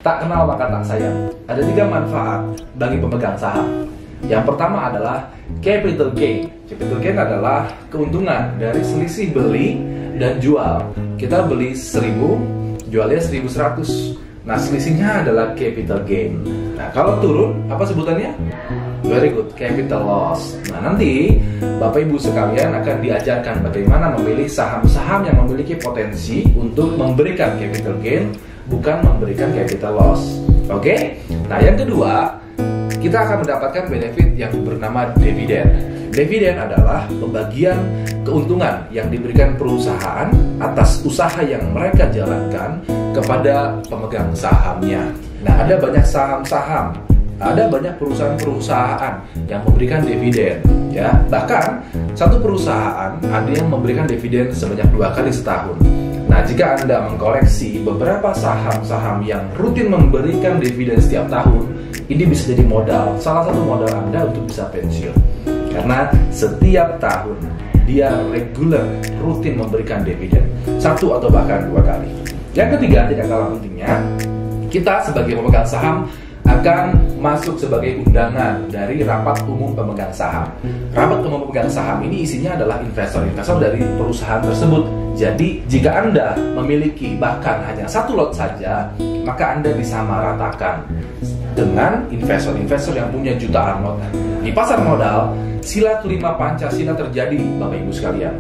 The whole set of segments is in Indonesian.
Tak kenal maka tak sayang. Ada 3 manfaat bagi pemegang saham. Yang pertama adalah capital gain. Capital gain adalah keuntungan dari selisih beli dan jual. Kita beli 1000, jualnya 1100. Nah, selisihnya adalah capital gain. Nah, kalau turun, apa sebutannya? Very good, capital loss. Nah, nanti Bapak Ibu sekalian akan diajarkan bagaimana memilih saham-saham yang memiliki potensi untuk memberikan capital gain, bukan memberikan capital loss. Oke? Nah, yang kedua, kita akan mendapatkan benefit yang bernama dividen. Dividen adalah pembagian keuntungan yang diberikan perusahaan atas usaha yang mereka jalankan kepada pemegang sahamnya. Nah, ada banyak saham-saham, ada banyak perusahaan-perusahaan yang memberikan dividen, ya. Bahkan satu perusahaan ada yang memberikan dividen sebanyak 2 kali setahun. Nah, jika Anda mengkoreksi beberapa saham-saham yang rutin memberikan dividen setiap tahun, ini bisa jadi modal, salah satu modal Anda untuk bisa pensiun. Karena setiap tahun dia regular, rutin memberikan dividen 1 atau bahkan 2 kali. Yang ketiga, tidak kalah pentingnya, kita sebagai pemegang saham akan masuk sebagai undangan dari rapat umum pemegang saham. Rapat umum pemegang saham ini isinya adalah investor-investor dari perusahaan tersebut. Jadi jika Anda memiliki bahkan hanya 1 lot saja, maka Anda disamaratakan dengan investor-investor yang punya jutaan lot. Di pasar modal, sila kelima Pancasila terjadi, Bapak Ibu sekalian.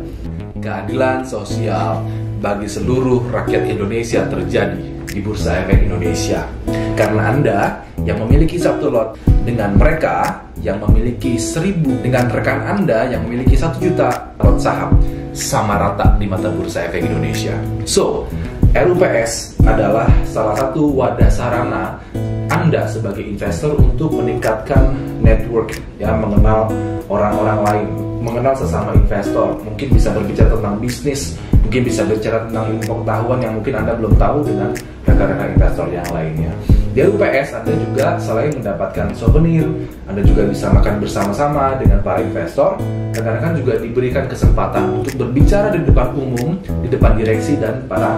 Keadilan sosial bagi seluruh rakyat Indonesia terjadi di Bursa Efek Indonesia. Karena Anda yang memiliki 1 lot dengan mereka yang memiliki 1000, dengan rekan Anda yang memiliki 1 juta lot saham, sama rata di mata Bursa Efek Indonesia. So, RUPS adalah salah satu wadah sarana Anda sebagai investor untuk meningkatkan network, ya, mengenal orang-orang lain, mengenal sesama investor, mungkin bisa berbicara tentang bisnis, mungkin bisa berbicara tentang ilmu pengetahuan yang mungkin Anda belum tahu dengan rekan-rekan investor yang lainnya. Di RUPS Anda juga selain mendapatkan souvenir, Anda juga bisa makan bersama-sama dengan para investor. Rekan-rekan juga diberikan kesempatan untuk berbicara di depan umum, di depan direksi dan para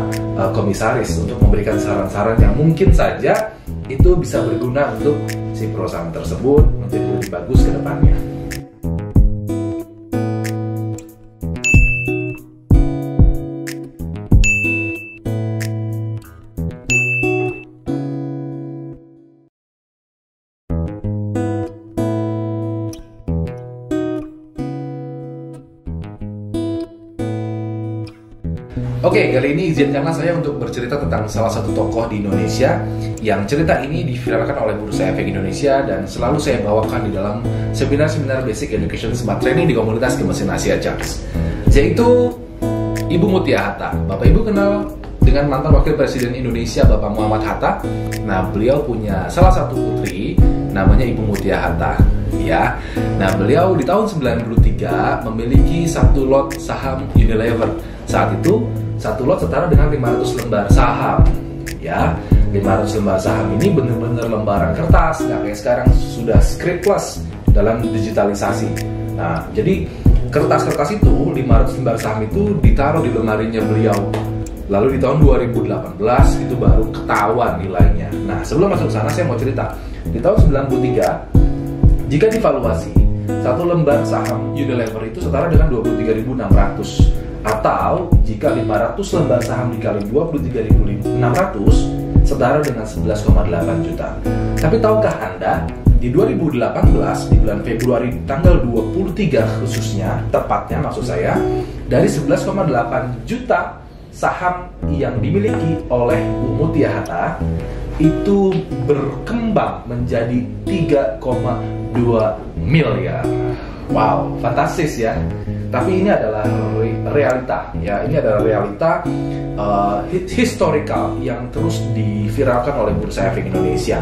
komisaris untuk memberikan saran-saran yang mungkin saja itu bisa berguna untuk si perusahaan tersebut menjadi lebih bagus ke depannya. Oke, kali ini izinkanlah saya untuk bercerita tentang salah satu tokoh di Indonesia yang cerita ini diviralkan oleh Bursa Efek Indonesia dan selalu saya bawakan di dalam seminar-seminar Basic Education Smart Training di komunitas Gemesin Asia Charts, yaitu Ibu Mutia Hatta. Bapak Ibu kenal dengan mantan Wakil Presiden Indonesia Bapak Muhammad Hatta. Nah, beliau punya salah satu putri namanya Ibu Mutia Hatta, ya. Nah, beliau di tahun 93 memiliki 1 lot saham Unilever. Saat itu 1 lot setara dengan 500 lembar saham, ya. 500 lembar saham ini benar-benar lembaran kertas, nggak kayak sekarang sudah scriptless dalam digitalisasi. Nah, jadi kertas-kertas itu, 500 lembar saham itu ditaruh di lemarinya beliau. Lalu di tahun 2018 itu baru ketahuan nilainya. Nah, sebelum masuk ke sana saya mau cerita. Di tahun 93, jika divaluasi 1 lembar saham Unilever itu setara dengan 23.600. Atau jika 500 lembar saham dikali 23.600 setara dengan 11,8 juta. Tapi tahukah Anda, di 2018 di bulan Februari tanggal 23 khususnya, tepatnya maksud saya, dari 11,8 juta saham yang dimiliki oleh Bu Mutia Hatta itu berkembang menjadi 3,2 miliar. Wow, fantastis ya. Tapi ini adalah realita, ya. Ini adalah realita historical yang terus diviralkan oleh Bursa Efek Indonesia.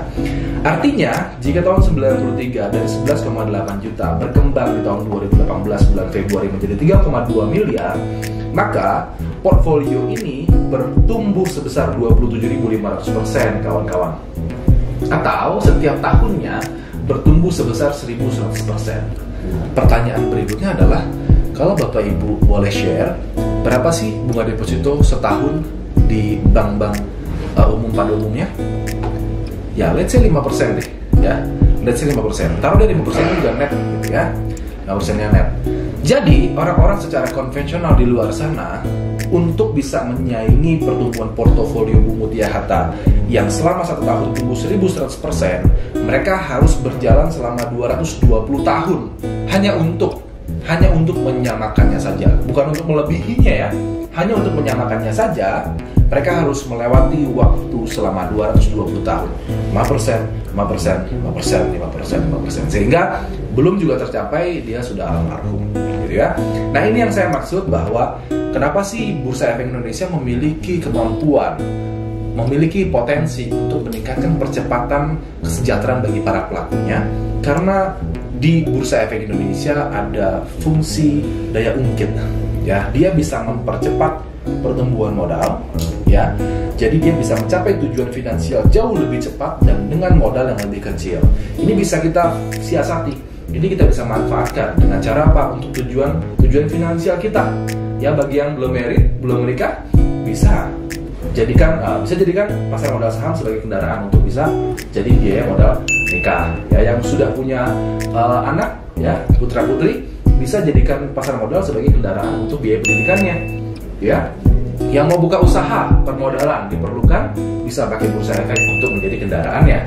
Artinya, jika tahun 93 dari 11,8 juta berkembang di tahun 2018 bulan Februari menjadi 3,2 miliar, maka portfolio ini bertumbuh sebesar 27.500%, kawan-kawan. Atau setiap tahunnya bertumbuh sebesar 1.100%. Pertanyaan berikutnya adalah, kalau Bapak Ibu boleh share, berapa sih bunga deposito setahun di bank-bank umum pada umumnya? ya let's say 5% deh ya, let's say 5%, taruh deh 5% juga net gitu ya, 5%-nya net. Jadi orang-orang secara konvensional di luar sana untuk bisa menyaingi pertumbuhan portofolio Bu Mutia Hatta yang selama 1 tahun tumbuh 1100%, mereka harus berjalan selama 220 tahun hanya untuk menyamakannya saja, bukan untuk melebihinya ya, hanya untuk menyamakannya saja. Mereka harus melewati waktu selama 220 tahun, 5%, 5%, 5%, 5%, 5%, sehingga belum juga tercapai dia sudah almarhum, gitu ya. Nah ini yang saya maksud bahwa kenapa sih Bursa Efek Indonesia memiliki kemampuan, memiliki potensi untuk meningkatkan percepatan kesejahteraan bagi para pelakunya, karena di Bursa Efek Indonesia ada fungsi daya ungkit, ya, dia bisa mempercepat pertumbuhan modal, ya, jadi dia bisa mencapai tujuan finansial jauh lebih cepat dan dengan modal yang lebih kecil. Ini bisa kita siasati, ini kita bisa manfaatkan dengan cara apa? Untuk tujuan finansial kita, ya, bagi yang belum married, belum menikah, bisa jadikan pasar modal saham sebagai kendaraan untuk bisa jadi biaya modal nikah, ya. Yang sudah punya anak, ya, putra putri, bisa jadikan pasar modal sebagai kendaraan untuk biaya pendidikannya, ya. Yang mau buka usaha permodalan diperlukan, bisa pakai Bursa Efek untuk menjadi kendaraannya.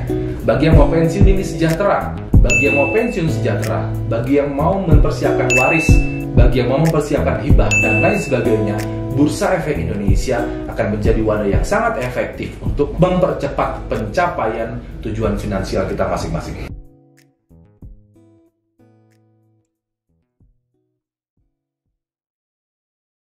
Bagi yang mau pensiun dini sejahtera, bagi yang mau pensiun sejahtera, bagi yang mau mempersiapkan waris, bagi yang mau mempersiapkan hibah dan lain sebagainya, Bursa Efek Indonesia akan menjadi wadah yang sangat efektif untuk mempercepat pencapaian tujuan finansial kita masing-masing.